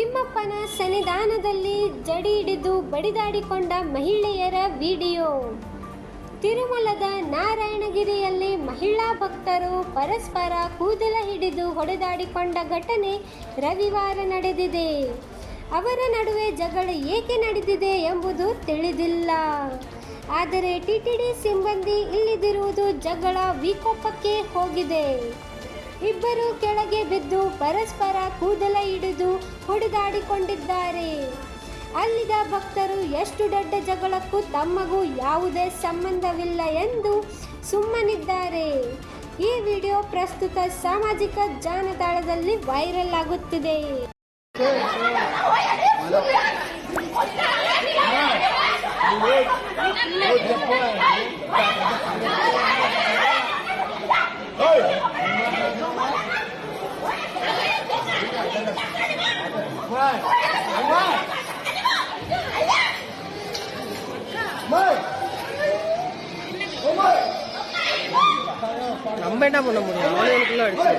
ತಿಮ್ಮಪ್ಪನ ಸನ್ನಿಧಾನದಲ್ಲಿ ಜಡಿ ಹಿಡಿದು ಬಡಿದಾಡಿಕೊಂಡ ಮಹಿಳೆಯರ ವಿಡಿಯೋ. ತಿರುಮಲದ ನಾರಾಯಣಗಿರಿಯಲ್ಲಿ ಮಹಿಳಾ ಭಕ್ತರು ಪರಸ್ಪರ ಕೂದಲ ಹಿಡಿದು ಹೊಡೆದಾಡಿಕೊಂಡ ಘಟನೆ ರವಿವಾರ ನಡೆದಿದೆ. ಅವರ ನಡುವೆ ಜಗಳ ಏಕೆ ನಡೆದಿದೆ ಎಂಬುದು ತಿಳಿದಿಲ್ಲ. ಆದರೆ ಟಿಟಿಡಿ ಸಿಬ್ಬಂದಿ ಇಲ್ಲಿದಿರುವುದು ಜಗಳ ವಿಕೋಪಕ್ಕೆ ಹೋಗಿದೆ. ಇಬ್ಬರು ಕೆಳಗೆ ಬಿದ್ದು ಪರಸ್ಪರ ಕೂದಲ ಹಿಡಿದು ಹೊಡೆದಾಡಿಕೊಂಡಿದ್ದಾರೆ. ಅಲ್ಲಿದ್ದ ಭಕ್ತರು ಎಷ್ಟು ದೊಡ್ಡ ಜಗಳಕ್ಕೂ ತಮಗೂ ಯಾವುದೇ ಸಂಬಂಧವಿಲ್ಲ ಎಂದು ಸುಮ್ಮನಿದ್ದಾರೆ. ಈ ವಿಡಿಯೋ ಪ್ರಸ್ತುತ ಸಾಮಾಜಿಕ ಜಾಲತಾಣದಲ್ಲಿ ವೈರಲ್ ಆಗುತ್ತಿದೆ. நம்ம என்ன பண்ண முடியும்? அவனுக்குள்ள அடிச்சு